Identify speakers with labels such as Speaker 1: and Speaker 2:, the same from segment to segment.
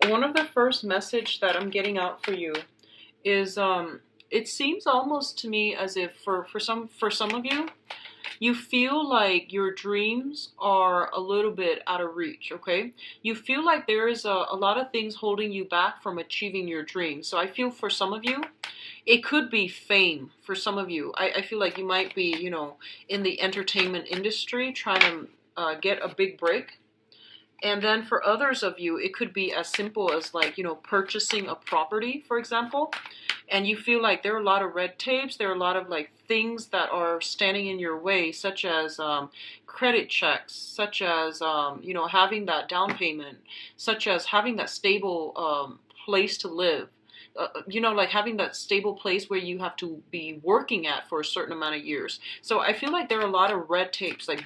Speaker 1: One of the first message that I'm getting out for you is it seems almost to me as if for some of you, you feel like your dreams are a little bit out of reach, okay? You feel like there is a lot of things holding you back from achieving your dreams. So I feel for some of you, it could be fame for some of you. I feel like you might be, in the entertainment industry trying to get a big break. And then for others of you, it could be as simple as like, purchasing a property, for example. And you feel like there are a lot of red tapes, there are a lot of like things that are standing in your way, such as credit checks, such as, having that down payment, such as having that stable place to live. Like having that stable place where you have to be working at for a certain amount of years. So I feel like there are a lot of red tapes, like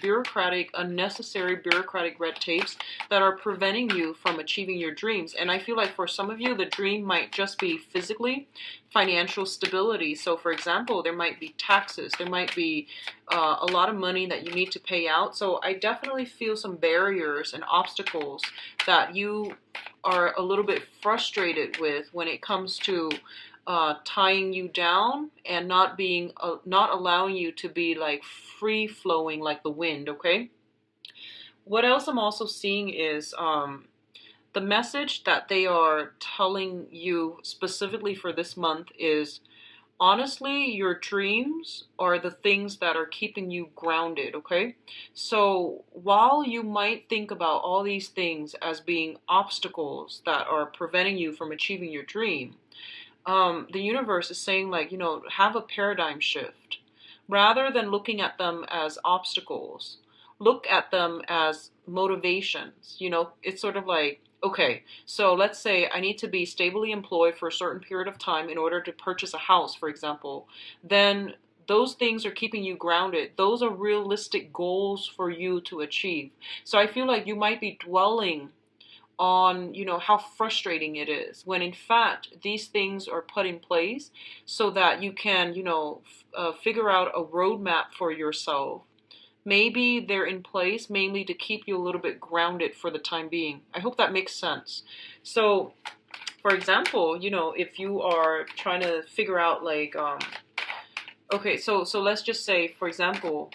Speaker 1: unnecessary bureaucratic red tapes that are preventing you from achieving your dreams. And I feel like for some of you, the dream might just be physically financial stability. So for example, there might be taxes, there might be a lot of money that you need to pay out. So I definitely feel some barriers and obstacles that you are a little bit frustrated with when it comes to tying you down and not allowing you to be like free flowing like the wind. Okay. What else I'm also seeing is the message that they are telling you specifically for this month is, honestly, your dreams are the things that are keeping you grounded, okay? So while you might think about all these things as being obstacles that are preventing you from achieving your dream, the universe is saying, like, have a paradigm shift. Rather than looking at them as obstacles, look at them as motivations. It's sort of like, okay, so let's say I need to be stably employed for a certain period of time in order to purchase a house, for example. Then those things are keeping you grounded. Those are realistic goals for you to achieve. So I feel like you might be dwelling on how frustrating it is, when in fact these things are put in place so that you can figure out a roadmap for yourself. Maybe they're in place mainly to keep you a little bit grounded for the time being. I hope that makes sense. So for example, if you are trying to figure out like okay, so let's just say, for example,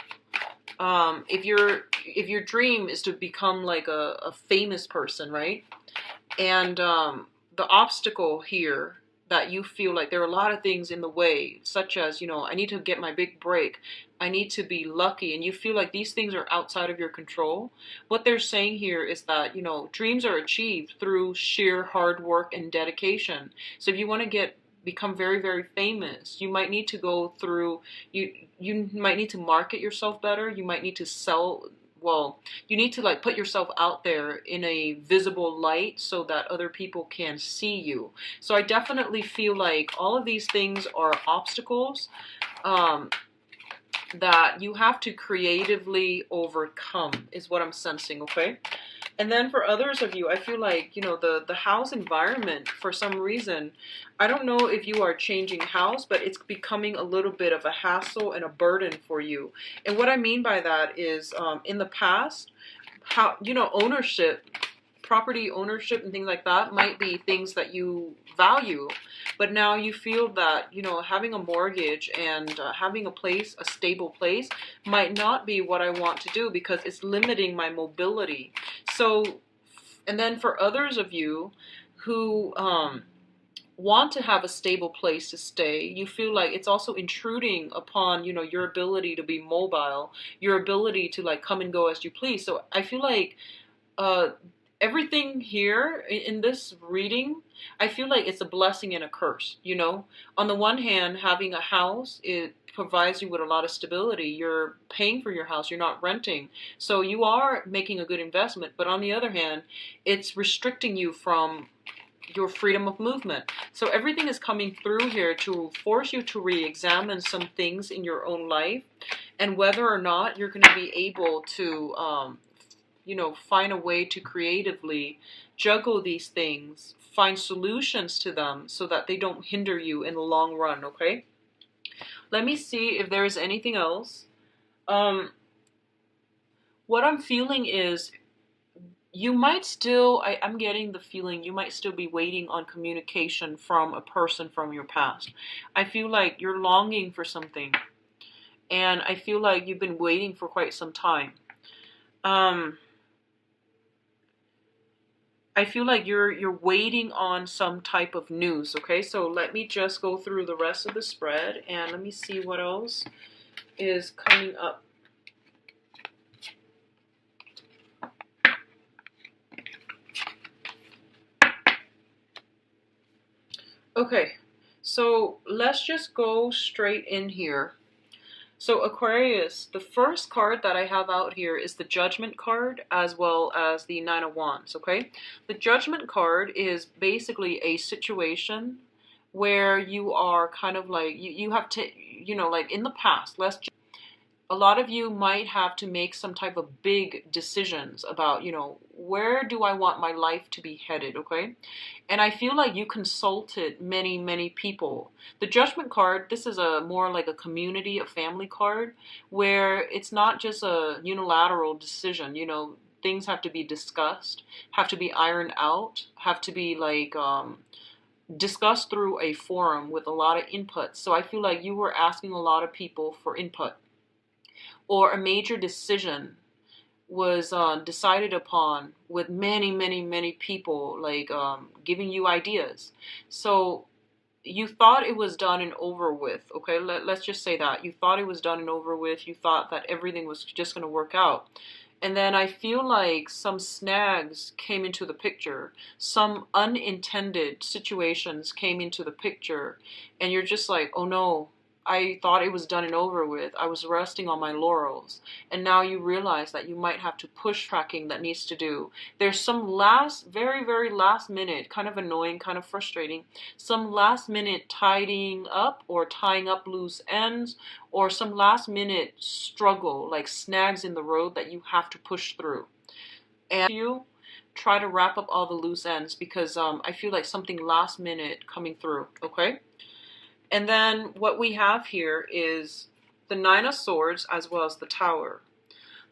Speaker 1: if your dream is to become like a famous person, right? And the obstacle here, that you feel like there are a lot of things in the way, such as, I need to get my big break, I need to be lucky, and you feel like these things are outside of your control. What they're saying here is that, dreams are achieved through sheer hard work and dedication. So if you want to become very, very famous, you might need to go through, you might need to market yourself better, you might need to sell, well, you need to like put yourself out there in a visible light so that other people can see you. So I definitely feel like all of these things are obstacles that you have to creatively overcome, is what I'm sensing, okay? And then for others of you, I feel like, the house environment, for some reason, I don't know if you are changing house, but it's becoming a little bit of a hassle and a burden for you. And what I mean by that is, in the past, how, ownership, property ownership and things like that might be things that you value, but now you feel that having a mortgage and having a stable place might not be what I want to do because it's limiting my mobility. So, and then for others of you who want to have a stable place to stay, you feel like it's also intruding upon your ability to be mobile, your ability to like come and go as you please. So I feel like uh everything here in this reading, I feel like it's a blessing and a curse. On the one hand, having a house, it provides you with a lot of stability. You're paying for your house, you're not renting. So you are making a good investment. But on the other hand, it's restricting you from your freedom of movement. So everything is coming through here to force you to re-examine some things in your own life, and whether or not you're going to be able to find a way to creatively juggle these things, find solutions to them so that they don't hinder you in the long run, okay? Let me see if there is anything else. What I'm feeling is you might still, I'm getting the feeling you might still be waiting on communication from a person from your past. I feel like you're longing for something, and I feel like you've been waiting for quite some time. Um, I feel like you're waiting on some type of news, okay? So let me just go through the rest of the spread and let me see what else is coming up. Okay, so let's just go straight in here. So Aquarius, the first card that I have out here is the Judgment card as well as the Nine of Wands, okay? The Judgment card is basically a situation where you are kind of like, you have to, like in the past, a lot of you might have to make some type of big decisions about, where do I want my life to be headed, okay? And I feel like you consulted many, many people. The Judgment card, this is a more like a community, a family card, where it's not just a unilateral decision, things have to be discussed, have to be ironed out, have to be like discussed through a forum with a lot of input. So I feel like you were asking a lot of people for input, or a major decision was decided upon with many, many, many people like giving you ideas. So you thought it was done and over with, okay? Let's just say that. You thought it was done and over with. You thought that everything was just going to work out. And then I feel like some snags came into the picture. Some unintended situations came into the picture. And you're just like, oh no, I thought it was done and over with. I was resting on my laurels. And now you realize that you might have to push tracking that needs to do. There's some last, very, very last minute, kind of annoying, kind of frustrating, some last minute tidying up or tying up loose ends, or some last minute struggle, like snags in the road that you have to push through. And you try to wrap up all the loose ends because I feel like something last minute coming through, okay? And then what we have here is the Nine of Swords as well as the Tower.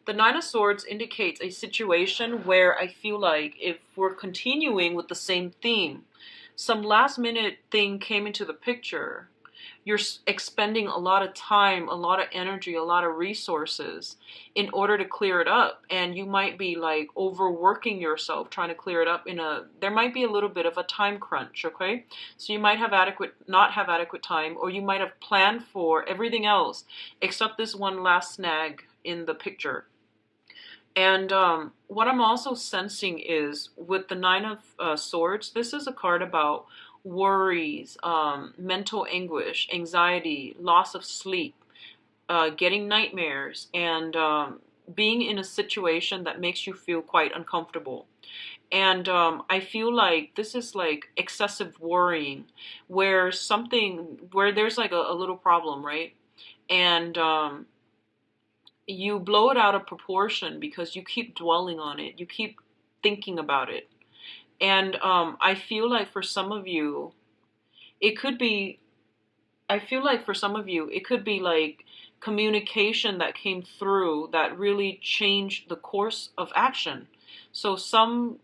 Speaker 1: The Nine of Swords indicates a situation where I feel like if we're continuing with the same theme, some last minute thing came into the picture. You're expending a lot of time, a lot of energy, a lot of resources in order to clear it up. And you might be like overworking yourself trying to clear it up there might be a little bit of a time crunch, okay? So you might not have adequate time, or you might have planned for everything else except this one last snag in the picture. And what I'm also sensing is with the Nine of Swords, this is a card about worries, mental anguish, anxiety, loss of sleep, getting nightmares, and being in a situation that makes you feel quite uncomfortable. And I feel like this is like excessive worrying, where there's like a little problem, right? And you blow it out of proportion because you keep dwelling on it. You keep thinking about it. And I feel like for some of you, it could be, like communication that came through that really changed the course of action. So some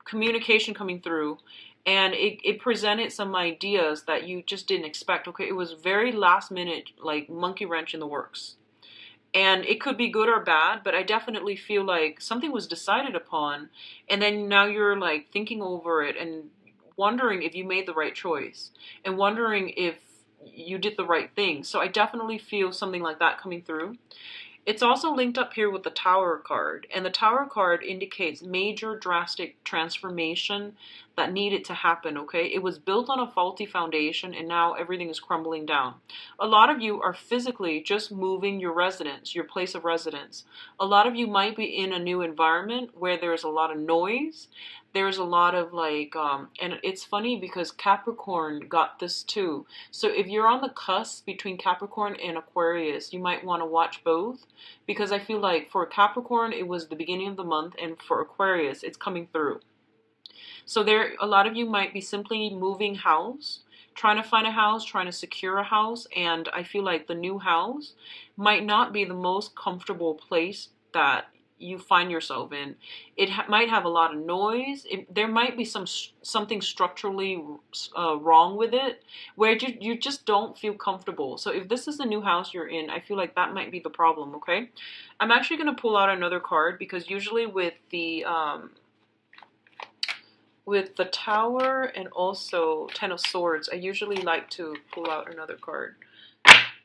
Speaker 1: communication coming through, and it presented some ideas that you just didn't expect. Okay, it was very last minute, like monkey wrench in the works. And it could be good or bad, but I definitely feel like something was decided upon, and then now you're like thinking over it and wondering if you made the right choice and wondering if you did the right thing. So I definitely feel something like that coming through. It's also linked up here with the Tower card, and the Tower card indicates major drastic transformation that needed to happen, okay? It was built on a faulty foundation and now everything is crumbling down. A lot of you are physically just moving your residence, your place of residence. A lot of you might be in a new environment where there's a lot of noise. There's a lot of like, and it's funny because Capricorn got this too. So if you're on the cusp between Capricorn and Aquarius, you might want to watch both, because I feel like for Capricorn, it was the beginning of the month, and for Aquarius, it's coming through. So a lot of you might be simply moving house, trying to find a house, trying to secure a house, and I feel like the new house might not be the most comfortable place that you find yourself in. It might have a lot of noise. There might be something structurally wrong with it, where you just don't feel comfortable. So if this is the new house you're in, I feel like that might be the problem. Okay, I'm actually going to pull out another card, because usually with the Tower and also Ten of Swords, I usually like to pull out another card.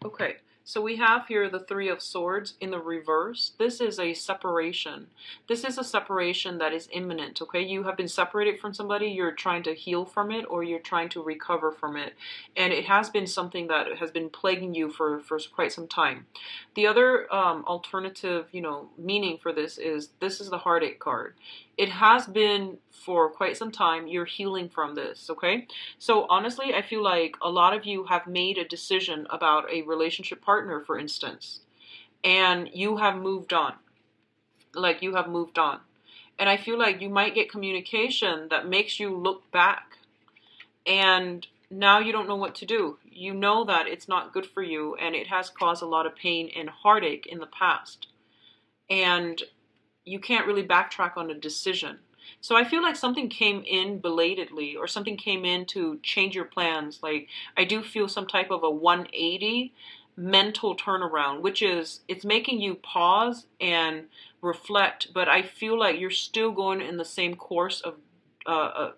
Speaker 1: Okay, so we have here the Three of Swords in the reverse. This is a separation. This is a separation that is imminent, okay? You have been separated from somebody, you're trying to heal from it, or you're trying to recover from it. And it has been something that has been plaguing you for quite some time. The other alternative, meaning for this is the Heartache card. It has been for quite some time. You're healing from this, okay? So honestly, I feel like a lot of you have made a decision about a relationship partner, for instance, and you have moved on. Like, you have moved on. And I feel like you might get communication that makes you look back, and now you don't know what to do. You know that it's not good for you, and it has caused a lot of pain and heartache in the past. And you can't really backtrack on a decision. So I feel like something came in belatedly, or something came in to change your plans. Like, I do feel some type of a 180 mental turnaround, which is, it's making you pause and reflect, but I feel like you're still going in the same course of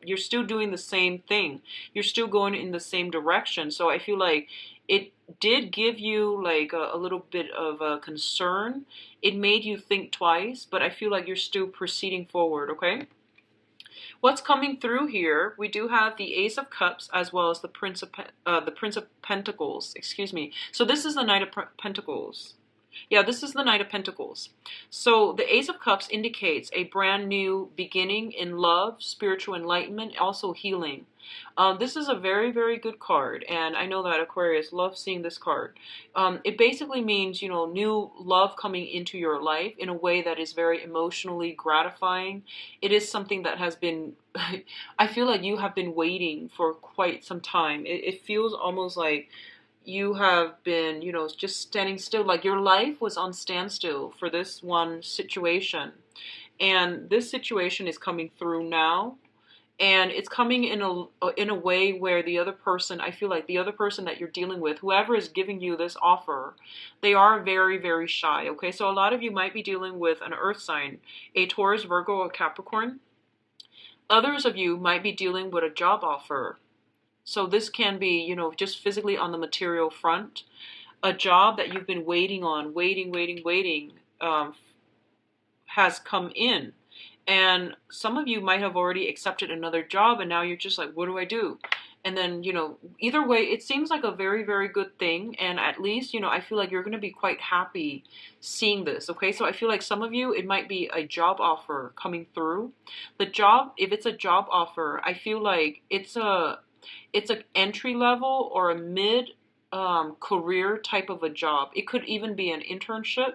Speaker 1: you're still doing the same thing. You're still going in the same direction. So I feel like it did give you like a little bit of a concern. It made you think twice, but I feel like you're still proceeding forward, okay? What's coming through here? We do have the Ace of Cups as well as the Prince of Pentacles. Excuse me. So this is the Knight of Pentacles. Yeah, this is the Knight of Pentacles. So the Ace of Cups indicates a brand new beginning in love, spiritual enlightenment, also healing. This is a very, very good card, and I know that Aquarius loves seeing this card. It basically means, new love coming into your life in a way that is very emotionally gratifying. It is something that has been, I feel like you have been waiting for quite some time. It feels almost like you have been, just standing still, like your life was on standstill for this one situation. And this situation is coming through now. And it's coming in a way where the other person, I feel like the other person that you're dealing with, whoever is giving you this offer, they are very, very shy, okay? So a lot of you might be dealing with an earth sign, a Taurus, Virgo, or Capricorn. Others of you might be dealing with a job offer. So this can be, just physically on the material front. A job that you've been waiting on, waiting, has come in. And some of you might have already accepted another job, and now you're just like, what do I do? And then, either way, it seems like a very, very good thing. And at least, I feel like you're going to be quite happy seeing this. Okay, so I feel like some of you, it might be a job offer coming through. The job, if it's a job offer, I feel like it's an entry level or a mid career type of a job. It could even be an internship.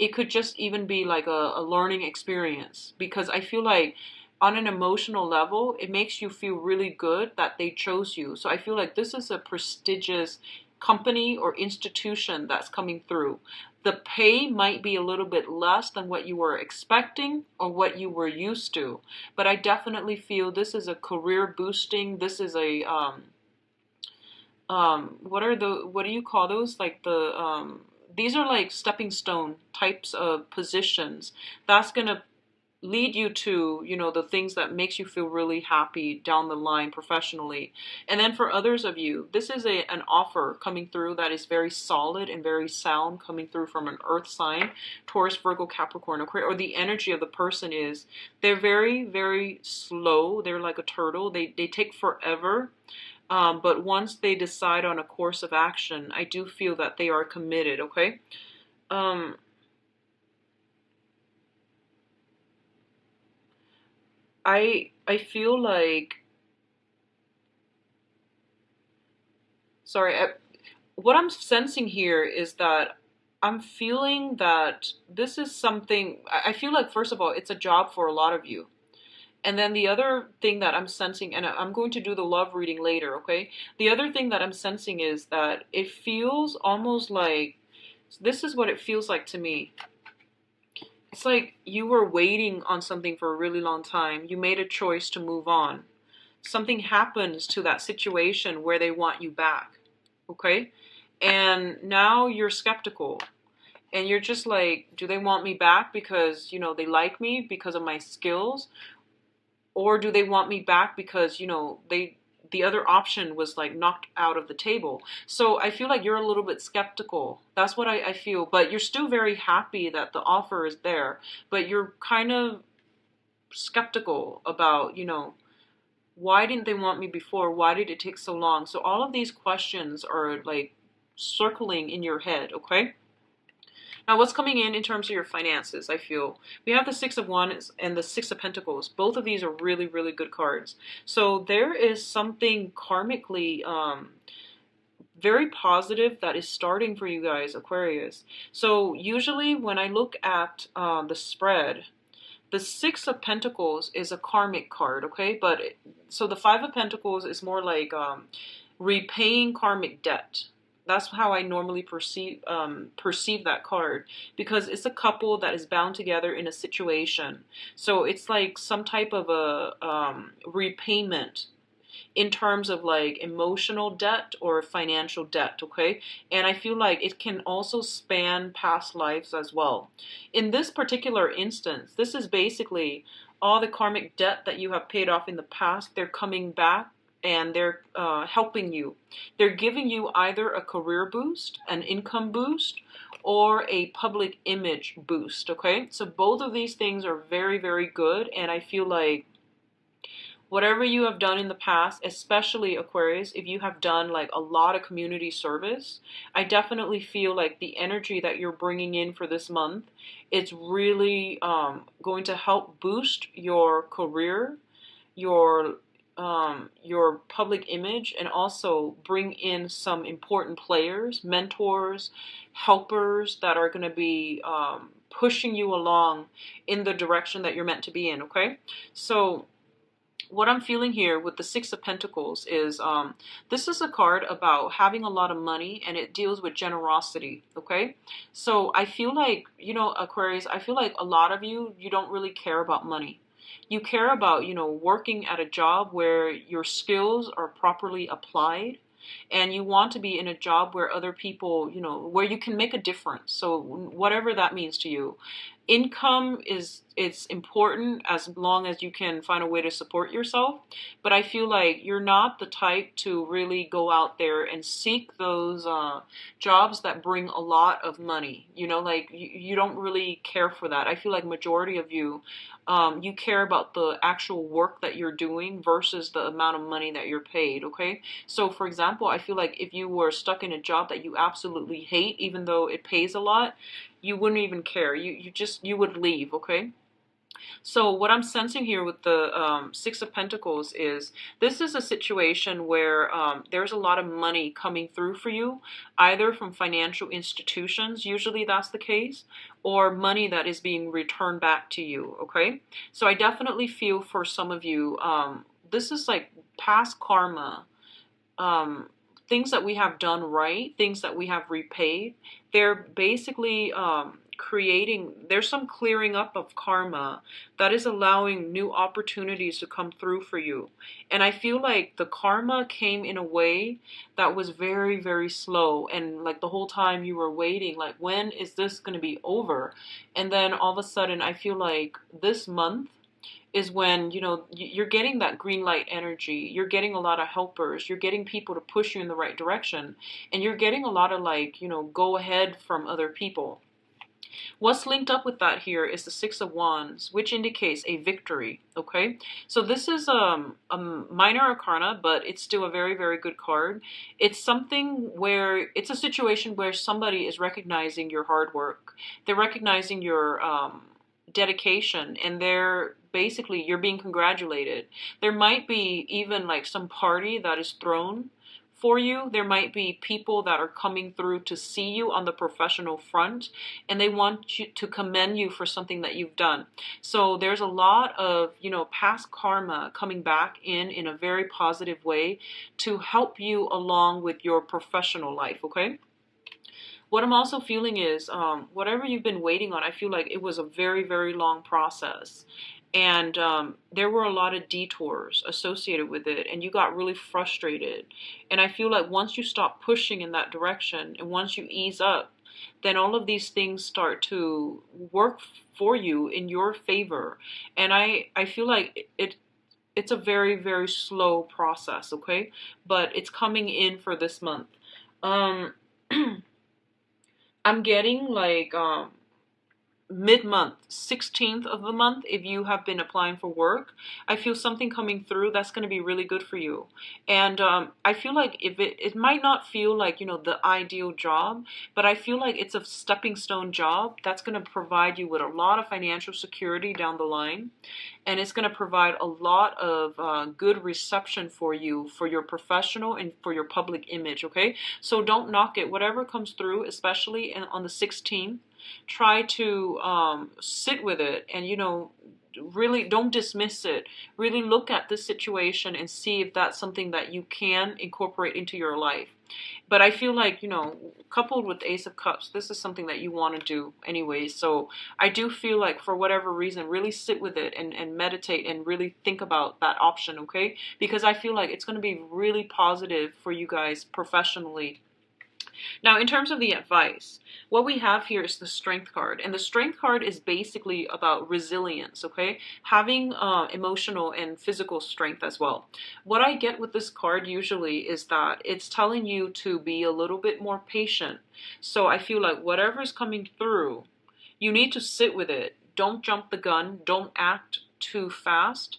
Speaker 1: It could just even be like a learning experience, because I feel like on an emotional level, it makes you feel really good that they chose you. So I feel like this is a prestigious company or institution that's coming through. The pay might be a little bit less than what you were expecting or what you were used to, but I definitely feel this is a career boosting. This is a what do you call those? Like these are like stepping stone types of positions. That's gonna lead you to, the things that makes you feel really happy down the line professionally. And then for others of you, this is an offer coming through that is very solid and very sound, coming through from an earth sign, Taurus, Virgo, Capricorn, or the energy of the person is, they're very, very slow. They're like a turtle. They take forever. But once they decide on a course of action, I do feel that they are committed, okay? I feel like, what I'm sensing here is that I'm feeling that this is something, I feel like, first of all, it's a job for a lot of you. And then the other thing that I'm sensing, and I'm going to do the love reading later, okay? The other thing that I'm sensing is that it feels almost like, this is what it feels like to me. It's like you were waiting on something for a really long time. You made a choice to move on. Something happens to that situation where they want you back. Okay? And now you're skeptical. And you're just like, do they want me back because, they like me because of my skills? Or do they want me back because, the other option was like knocked out of the table. So I feel like you're a little bit skeptical. That's what I feel. But you're still very happy that the offer is there. But you're kind of skeptical about, why didn't they want me before? Why did it take so long? So all of these questions are like circling in your head, okay? Now, what's coming in terms of your finances, I feel? We have the Six of Wands and the Six of Pentacles. Both of these are really, really good cards. So there is something karmically very positive that is starting for you guys, Aquarius. So usually when I look at the spread, the Six of Pentacles is a karmic card, okay? So the Five of Pentacles is more like repaying karmic debt. That's how I normally perceive that card, because it's a couple that is bound together in a situation. So it's like some type of a repayment in terms of like emotional debt or financial debt, okay? And I feel like it can also span past lives as well. In this particular instance, this is basically all the karmic debt that you have paid off in the past. They're coming back and they're helping you. They're giving you either a career boost, an income boost, or a public image boost, okay? So both of these things are very, very good, and I feel like whatever you have done in the past, especially Aquarius, if you have done like a lot of community service, I definitely feel like the energy that you're bringing in for this month, it's really going to help boost your career, your public image, and also bring in some important players, mentors, helpers that are going to be pushing you along in the direction that you're meant to be in, okay? So what I'm feeling here with the Six of Pentacles is this is a card about having a lot of money, and it deals with generosity, okay? So I feel like, Aquarius, I feel like a lot of you don't really care about money. You care about, working at a job where your skills are properly applied, and you want to be in a job where other people, where you can make a difference. So whatever that means to you. Income it's important as long as you can find a way to support yourself. But I feel like you're not the type to really go out there and seek those jobs that bring a lot of money. Like you don't really care for that. I feel like majority of you, you care about the actual work that you're doing versus the amount of money that you're paid, okay? So for example, I feel like if you were stuck in a job that you absolutely hate, even though it pays a lot, you wouldn't even care. You would leave, okay? So what I'm sensing here with the Six of Pentacles is this is a situation where there's a lot of money coming through for you, either from financial institutions, usually that's the case, or money that is being returned back to you, okay? So I definitely feel for some of you, this is like past karma, things that we have done right, things that we have repaid. They're basically there's some clearing up of karma that is allowing new opportunities to come through for you. And I feel like the karma came in a way that was very, very slow. And like the whole time you were waiting, like, when is this going to be over? And then all of a sudden, I feel like this month is when, you're getting that green light energy. You're getting a lot of helpers. You're getting people to push you in the right direction. And you're getting a lot of like, go ahead from other people. What's linked up with that here is the Six of Wands, which indicates a victory, okay? So this is a minor arcana, but it's still a very, very good card. It's it's a situation where somebody is recognizing your hard work. They're recognizing your dedication, and you're being congratulated. There might be even like some party that is thrown for you. There might be people that are coming through to see you on the professional front, and they want you to commend you for something that you've done. So there's a lot of, past karma coming back in a very positive way to help you along with your professional life, okay? What I'm also feeling is whatever you've been waiting on, I feel like it was a very, very long process. And there were a lot of detours associated with it, and you got really frustrated. And I feel like once you stop pushing in that direction and once you ease up, then all of these things start to work for you in your favor. And I feel like it's a very, very slow process, okay? But it's coming in for this month. Um, I'm getting like mid-month, 16th of the month, if you have been applying for work, I feel something coming through that's going to be really good for you. And I feel like if it might not feel like, you know, the ideal job, but I feel like it's a stepping stone job that's going to provide you with a lot of financial security down the line. And it's going to provide a lot of good reception for you, for your professional and for your public image, okay? So don't knock it. Whatever comes through, especially on the 16th, try to sit with it and, you know, really don't dismiss it. Really look at this situation and see if that's something that you can incorporate into your life. But I feel like, you know, coupled with the Ace of Cups, this is something that you want to do anyway. So I do feel like for whatever reason, really sit with it and meditate and really think about that option, okay? Because I feel like it's going to be really positive for you guys professionally. Now, in terms of the advice, what we have here is the Strength card. And the Strength card is basically about resilience, okay? Having emotional and physical strength as well. What I get with this card usually is that it's telling you to be a little bit more patient. So I feel like whatever is coming through, you need to sit with it. Don't jump the gun. Don't act too fast.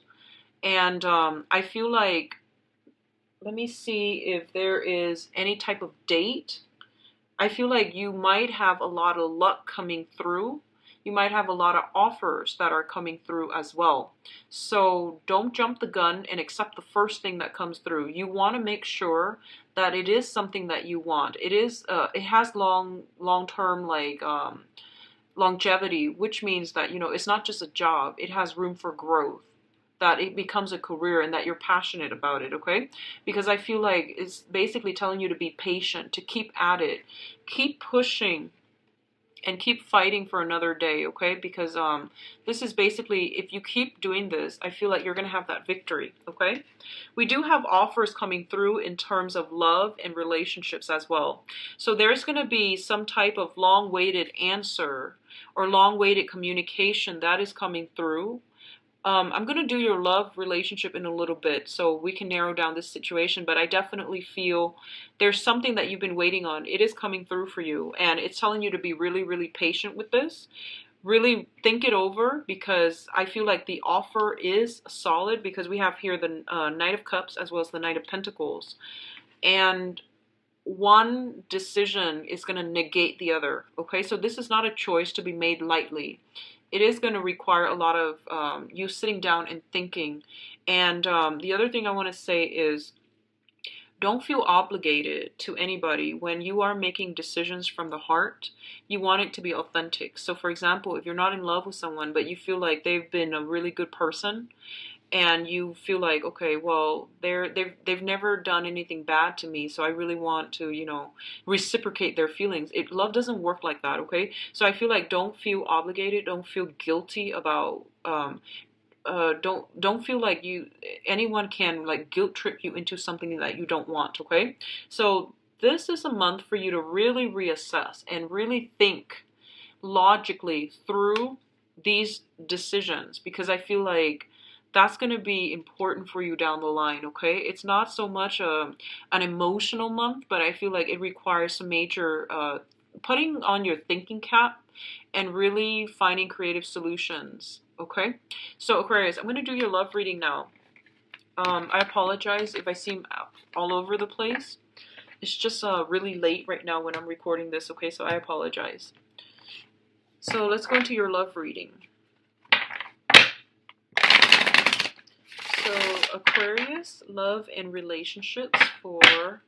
Speaker 1: And I feel like, let me see if there is any type of date. I feel like you might have a lot of luck coming through. You might have a lot of offers that are coming through as well. So don't jump the gun and accept the first thing that comes through. You want to make sure that it is something that you want. It has long-term like longevity, which means that, you know, it's not just a job. It has room for growth, that it becomes a career and that you're passionate about it, okay? Because I feel like it's basically telling you to be patient, to keep at it, keep pushing, and keep fighting for another day, okay? Because this is basically, if you keep doing this, I feel like you're going to have that victory, okay? We do have offers coming through in terms of love and relationships as well. So there's going to be some type of long-awaited answer or long-awaited communication that is coming through. I'm going to do your love relationship in a little bit so we can narrow down this situation, but I definitely feel there's something that you've been waiting on. It is coming through for you, and it's telling you to be really, really patient with this. Really think it over, because I feel like the offer is solid, because we have here the Knight of Cups as well as the Knight of Pentacles. And one decision is going to negate the other, okay? So this is not a choice to be made lightly. It is going to require a lot of you sitting down and thinking. And the other thing I want to say is, don't feel obligated to anybody when you are making decisions from the heart. You want it to be authentic. So for example, if you're not in love with someone, but you feel like they've been a really good person, and you feel like, okay, well, they've never done anything bad to me, so I really want to, you know, reciprocate their feelings. Love doesn't work like that, okay? So I feel like don't feel obligated, don't feel guilty about don't feel like anyone can like guilt trip you into something that you don't want, okay? So this is a month for you to really reassess and really think logically through these decisions, because I feel like that's going to be important for you down the line, okay? It's not so much an emotional month, but I feel like it requires some major putting on your thinking cap and really finding creative solutions, okay? So Aquarius, I'm going to do your love reading now. I apologize if I seem all over the place. It's just really late right now when I'm recording this, okay? So I apologize. So let's go into your love reading. So Aquarius, love and relationships for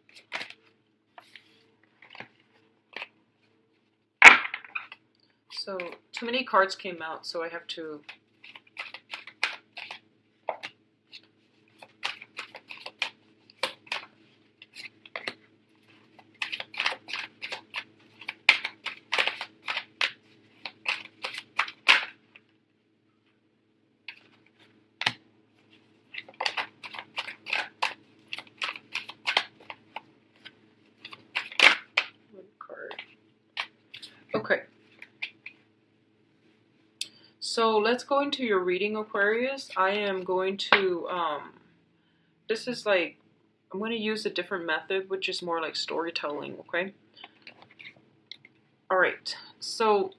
Speaker 1: so too many cards came out, so I have to So let's go into your reading, Aquarius. I am going to, this is like, I'm going to use a different method, which is more like storytelling, okay? All right, so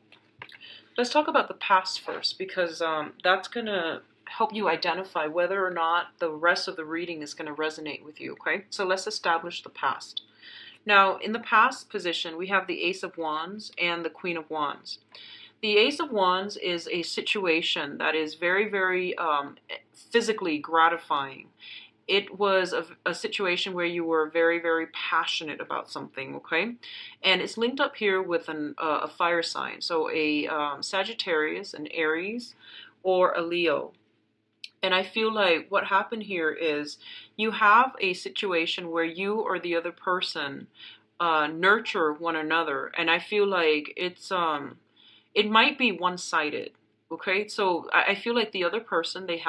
Speaker 1: let's talk about the past first, because that's going to help you identify whether or not the rest of the reading is going to resonate with you, okay? So let's establish the past. Now, in the past position, we have the Ace of Wands and the Queen of Wands. The Ace of Wands is a situation that is very, very physically gratifying. It was a situation where you were very, very passionate about something, okay? And it's linked up here with a fire sign. So a Sagittarius, an Aries, or a Leo. And I feel like what happened here is you have a situation where you or the other person nurture one another. And I feel like it might be one-sided. Okay, so I feel like the other person, they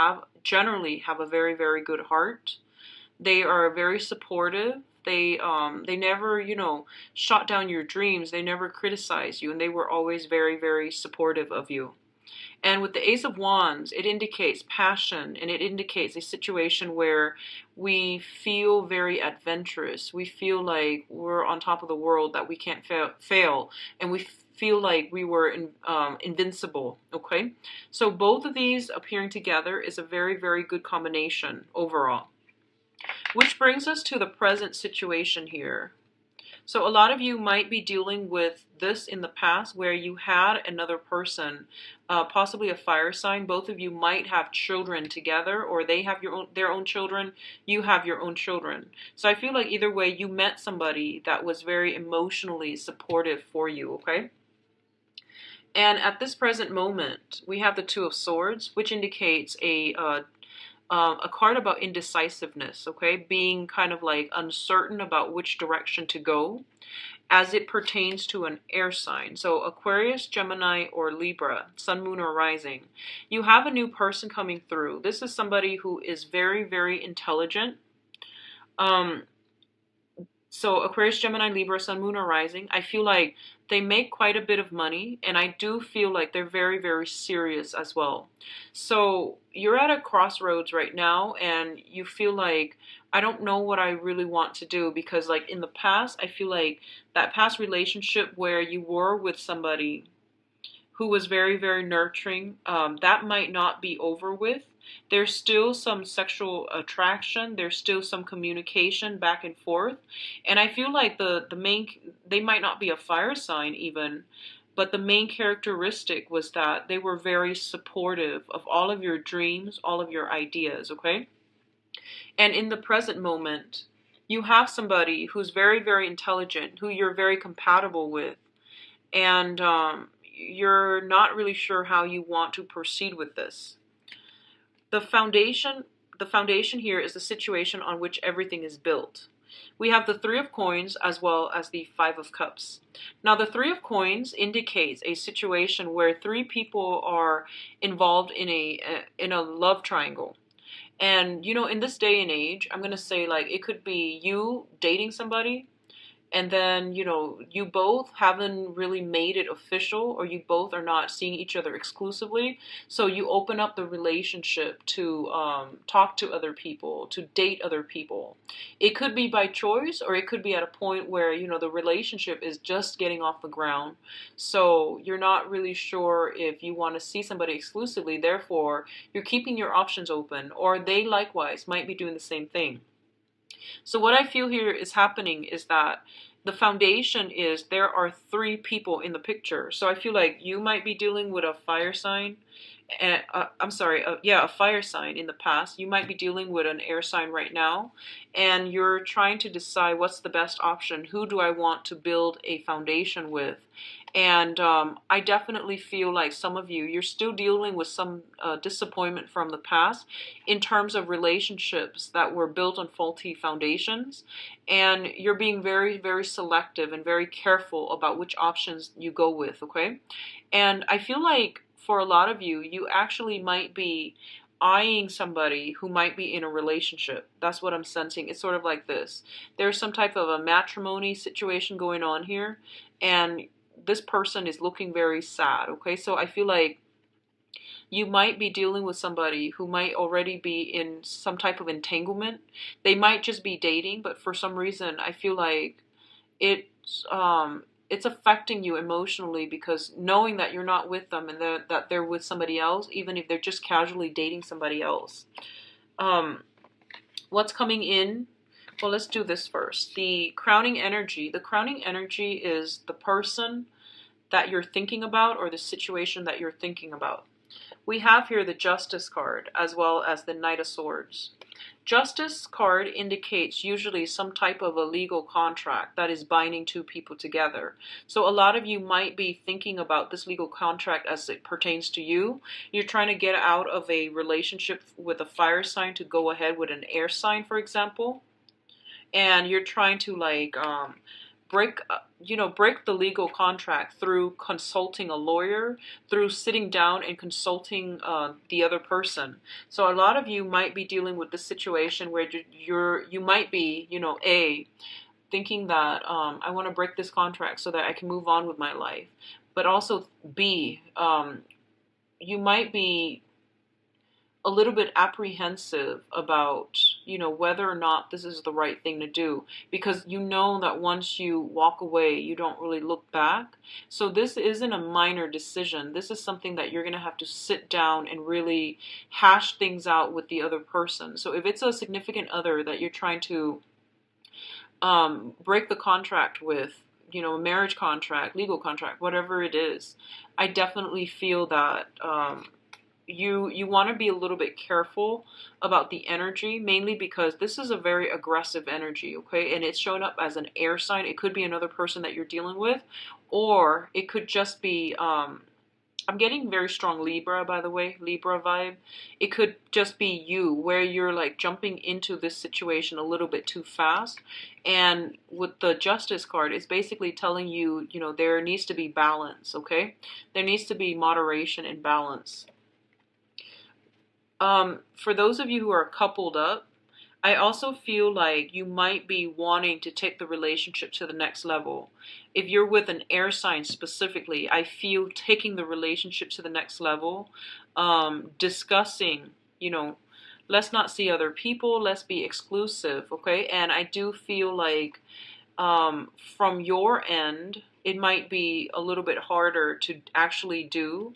Speaker 1: generally have a very, very good heart. They are very supportive. They never, shot down your dreams. They never criticize you, and they were always very, very supportive of you. And with the Ace of Wands, it indicates passion, and it indicates a situation where we feel very adventurous. We feel like we're on top of the world, that we can't fail, and we feel like we were invincible, okay? So both of these appearing together is a very, very good combination overall. Which brings us to the present situation here. So a lot of you might be dealing with this in the past, where you had another person, possibly a fire sign. Both of you might have children together, or they have their own children, you have your own children. So I feel like either way, you met somebody that was very emotionally supportive for you, okay? And at this present moment, we have the Two of Swords, which indicates a card about indecisiveness, okay? Being kind of like uncertain about which direction to go as it pertains to an air sign. So Aquarius, Gemini, or Libra, Sun, Moon, or Rising. You have a new person coming through. This is somebody who is very, very intelligent. So Aquarius, Gemini, Libra, Sun, Moon, or Rising, I feel like they make quite a bit of money, and I do feel like they're very, very serious as well. So you're at a crossroads right now, and you feel like, I don't know what I really want to do, because like in the past, I feel like that past relationship where you were with somebody who was very, very nurturing, that might not be over with. There's still some sexual attraction. There's still some communication back and forth. And I feel like they might not be a fire sign even, but the main characteristic was that they were very supportive of all of your dreams, all of your ideas, okay? And in the present moment, you have somebody who's very, very intelligent, who you're very compatible with, and you're not really sure how you want to proceed with this. The foundation here is the situation on which everything is built. We have the Three of Coins as well as the Five of Cups. Now, the Three of Coins indicates a situation where three people are involved in a love triangle. And, in this day and age, I'm going to say, like, it could be you dating somebody, and then, you both haven't really made it official, or you both are not seeing each other exclusively. So you open up the relationship to talk to other people, to date other people. It could be by choice, or it could be at a point where, the relationship is just getting off the ground. So you're not really sure if you want to see somebody exclusively. Therefore, you're keeping your options open, or they likewise might be doing the same thing. So what I feel here is happening is that the foundation is there are three people in the picture. So I feel like you might be dealing with a fire sign. A fire sign in the past. You might be dealing with an air sign right now, and you're trying to decide what's the best option. Who do I want to build a foundation with? And I definitely feel like some of you're still dealing with some disappointment from the past in terms of relationships that were built on faulty foundations. And you're being very, very selective and very careful about which options you go with, okay? And I feel like for a lot of you actually might be eyeing somebody who might be in a relationship. That's what I'm sensing. It's sort of like this. There's some type of a matrimony situation going on here, and this person is looking very sad, okay? So I feel like you might be dealing with somebody who might already be in some type of entanglement. They might just be dating, but for some reason, I feel like it's affecting you emotionally, because knowing that you're not with them and that they're with somebody else, even if they're just casually dating somebody else. What's coming in? Well, let's do this first. The crowning energy. The crowning energy is the person that you're thinking about, or the situation that you're thinking about. We have here the Justice card as well as the Knight of Swords. Justice card indicates usually some type of a legal contract that is binding two people together. So a lot of you might be thinking about this legal contract as it pertains to you. You're trying to get out of a relationship with a fire sign to go ahead with an air sign, for example. And you're trying to like break the legal contract through consulting a lawyer, through sitting down and consulting the other person. So a lot of you might be dealing with this situation where you might be, thinking that I want to break this contract so that I can move on with my life. But also B, you might be a little bit apprehensive about, whether or not this is the right thing to do, because you know that once you walk away, you don't really look back. So this isn't a minor decision. This is something that you're going to have to sit down and really hash things out with the other person. So if it's a significant other that you're trying to break the contract with, a marriage contract, legal contract, whatever it is, I definitely feel that you want to be a little bit careful about the energy, mainly because this is a very aggressive energy, okay? And it's showing up as an air sign. It could be another person that you're dealing with, or it could just be, I'm getting very strong Libra, by the way, Libra vibe. It could just be you, where you're like jumping into this situation a little bit too fast. And with the Justice card, it's basically telling you, there needs to be balance, okay? There needs to be moderation and balance. For those of you who are coupled up, I also feel like you might be wanting to take the relationship to the next level. If you're with an air sign specifically, I feel taking the relationship to the next level, discussing, let's not see other people, let's be exclusive, okay? And I do feel like from your end, it might be a little bit harder to actually do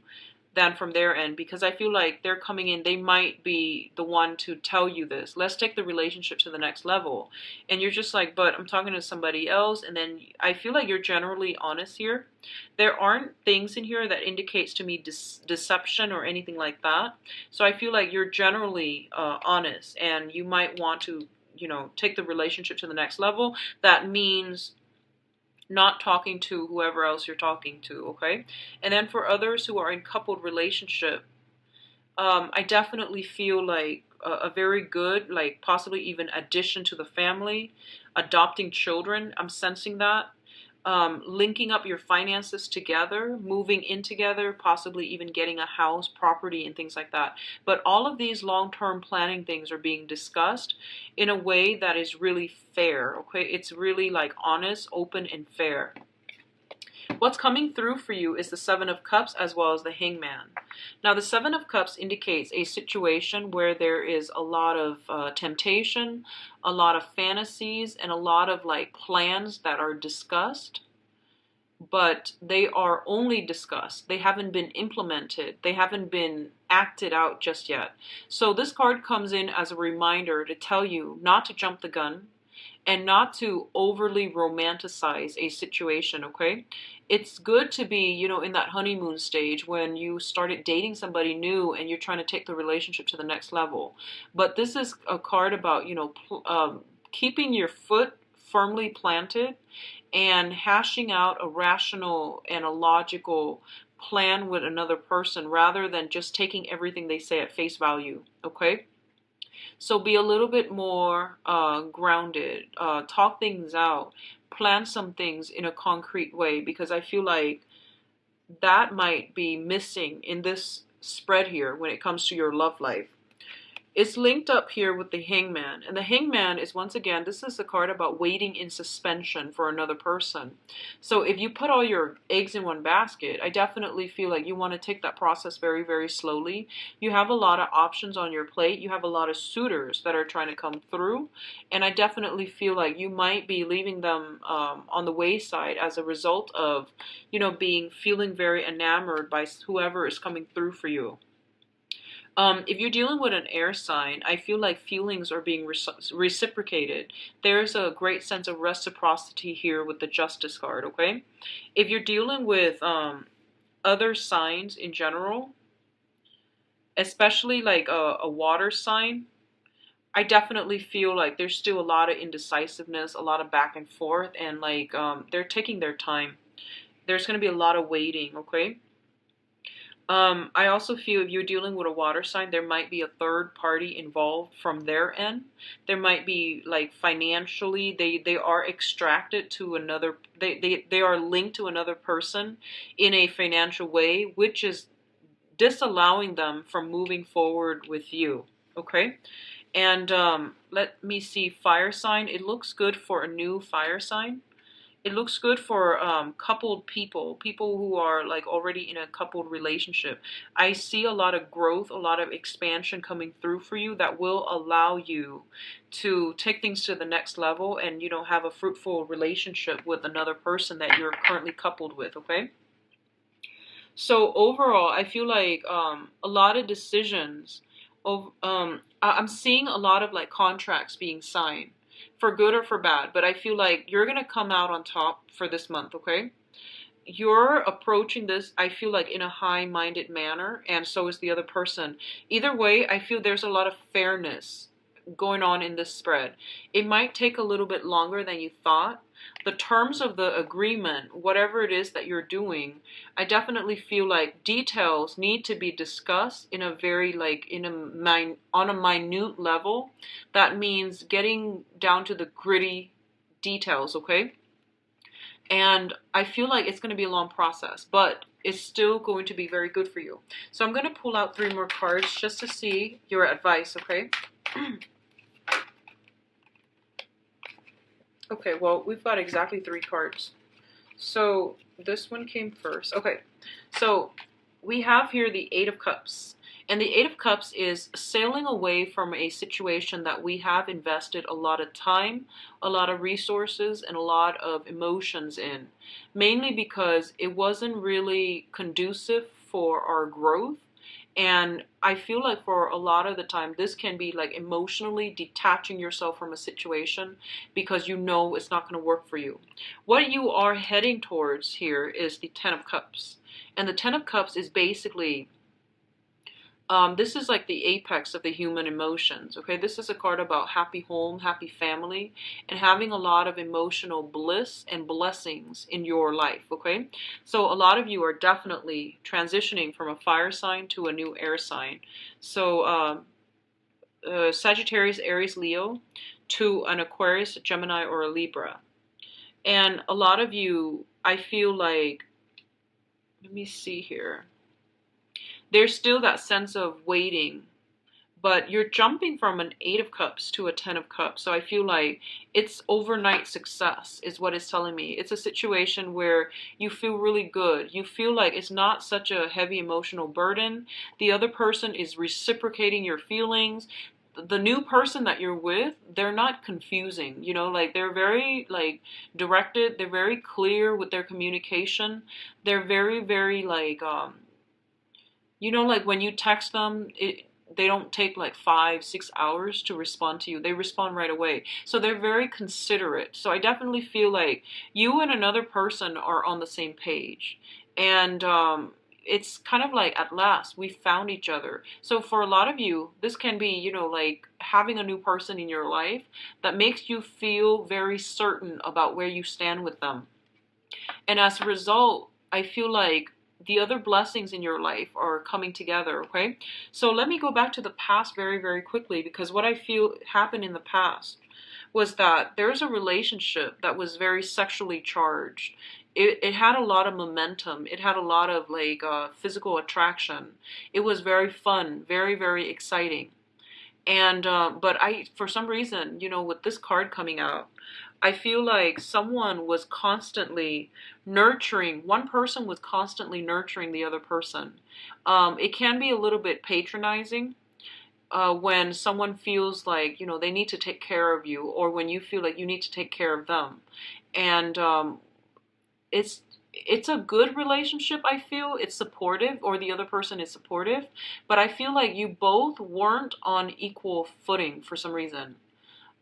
Speaker 1: than from their end, because I feel like they're coming in, they might be the one to tell you this. Let's take the relationship to the next level. And you're just like, but I'm talking to somebody else. And then I feel like you're generally honest here. There aren't things in here that indicates to me deception or anything like that. So I feel like you're generally honest, and you might want to, take the relationship to the next level. That means not talking to whoever else you're talking to, okay? And then for others who are in coupled relationship, I definitely feel like a very good, like possibly even addition to the family, adopting children. I'm sensing that. Linking up your finances together, moving in together, possibly even getting a house, property, and things like that. But all of these long-term planning things are being discussed in a way that is really fair, okay? It's really like honest, open, and fair. What's coming through for you is the Seven of Cups as well as the Hangman. Now, the Seven of Cups indicates a situation where there is a lot of temptation, a lot of fantasies, and a lot of like plans that are discussed, but they are only discussed. They haven't been implemented. They haven't been acted out just yet. So this card comes in as a reminder to tell you not to jump the gun and not to overly romanticize a situation, okay? It's good to be, in that honeymoon stage when you started dating somebody new and you're trying to take the relationship to the next level. But this is a card about, keeping your foot firmly planted and hashing out a rational and a logical plan with another person rather than just taking everything they say at face value, okay? So be a little bit more grounded, talk things out, plan some things in a concrete way, because I feel like that might be missing in this spread here when it comes to your love life. It's linked up here with the Hangman. And the Hangman is, once again, this is a card about waiting in suspension for another person. So if you put all your eggs in one basket, I definitely feel like you want to take that process very, very slowly. You have a lot of options on your plate. You have a lot of suitors that are trying to come through. And I definitely feel like you might be leaving them on the wayside as a result of, feeling very enamored by whoever is coming through for you. If you're dealing with an air sign, I feel like feelings are being reciprocated. There's a great sense of reciprocity here with the Justice card, okay? If you're dealing with other signs in general, especially like a water sign, I definitely feel like there's still a lot of indecisiveness, a lot of back and forth, and like they're taking their time. There's going to be a lot of waiting, okay? I also feel if you're dealing with a water sign, there might be a third party involved from their end. There might be like financially, they are extracted to another, they are linked to another person in a financial way, which is disallowing them from moving forward with you. Okay? And let me see, fire sign. It looks good for a new fire sign. It looks good for coupled people who are like already in a coupled relationship. I see a lot of growth, a lot of expansion coming through for you that will allow you to take things to the next level and, have a fruitful relationship with another person that you're currently coupled with, okay? So overall, I feel like a lot of decisions, I'm seeing a lot of like contracts being signed for good or for bad, but I feel like you're going to come out on top for this month, okay? You're approaching this, I feel like, in a high-minded manner, and so is the other person. Either way, I feel there's a lot of fairness going on in this spread. It might take a little bit longer than you thought. The terms of the agreement, whatever it is that you're doing, I definitely feel like details need to be discussed in a very like on a minute level. That means getting down to the gritty details, okay? And I feel like it's going to be a long process, but it's still going to be very good for you. So I'm going to pull out 3 more cards just to see your advice, okay? Okay, well, we've got exactly 3 cards. So this one came first. Okay, so we have here the 8 of Cups. And the 8 of Cups is sailing away from a situation that we have invested a lot of time, a lot of resources, and a lot of emotions in. Mainly because it wasn't really conducive for our growth. And I feel like for a lot of the time, this can be like emotionally detaching yourself from a situation because you know it's not going to work for you. What you are heading towards here is the 10 of Cups. And the 10 of Cups is basically, this is like the apex of the human emotions, okay? This is a card about happy home, happy family, and having a lot of emotional bliss and blessings in your life, okay? So a lot of you are definitely transitioning from a fire sign to a new air sign. So Sagittarius, Aries, Leo to an Aquarius, Gemini, or a Libra. And a lot of you, I feel like, let me see here. There's still that sense of waiting, but you're jumping from an 8 of Cups to a 10 of Cups. So I feel like it's overnight success is what it's telling me. It's a situation where you feel really good. You feel like it's not such a heavy emotional burden. The other person is reciprocating your feelings. The new person that you're with, they're not confusing, like they're very like directed. They're very clear with their communication. They're very, very like, like when you text them, they don't take like 5-6 hours to respond to you. They respond right away. So they're very considerate. So I definitely feel like you and another person are on the same page. And it's kind of like, at last, we found each other. So for a lot of you, this can be, like having a new person in your life that makes you feel very certain about where you stand with them. And as a result, I feel like the other blessings in your life are coming together, okay? So let me go back to the past very, very quickly, because what I feel happened in the past was that there's a relationship that was very sexually charged. It had a lot of momentum. It had a lot of like physical attraction. It was very fun, very, very exciting. And but for some reason, with this card coming out, I feel like someone was constantly nurturing, one person was constantly nurturing the other person. It can be a little bit patronizing when someone feels like, they need to take care of you, or when you feel like you need to take care of them. And it's it's a good relationship. I feel it's supportive, or the other person is supportive, but I feel like you both weren't on equal footing for some reason.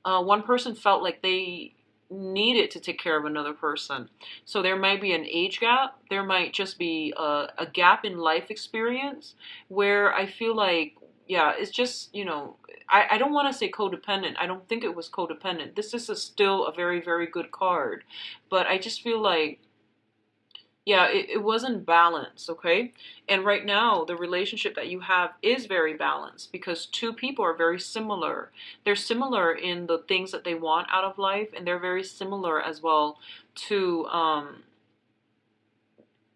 Speaker 1: One person felt like they needed to take care of another person. So there might be an age gap. There might just be a gap in life experience where I feel like, yeah, it's just, I don't want to say codependent. I don't think it was codependent. This is still a very, very good card. But I just feel like, yeah, it wasn't balanced, okay? And right now, the relationship that you have is very balanced because two people are very similar. They're similar in the things that they want out of life, and they're very similar as well to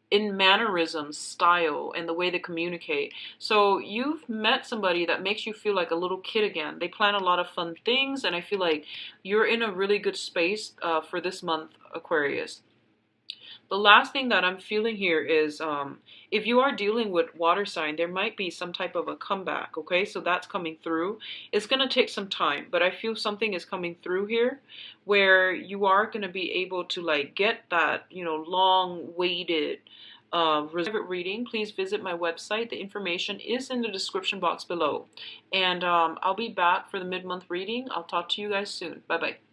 Speaker 1: in mannerisms, style, and the way they communicate. So you've met somebody that makes you feel like a little kid again. They plan a lot of fun things, and I feel like you're in a really good space for this month, Aquarius. The last thing that I'm feeling here is if you are dealing with water sign, there might be some type of a comeback, okay? So that's coming through. It's going to take some time, but I feel something is coming through here where you are going to be able to like get that, long waited private reading. Please visit my website. The information is in the description box below. And I'll be back for the mid-month reading. I'll talk to you guys soon. Bye-bye.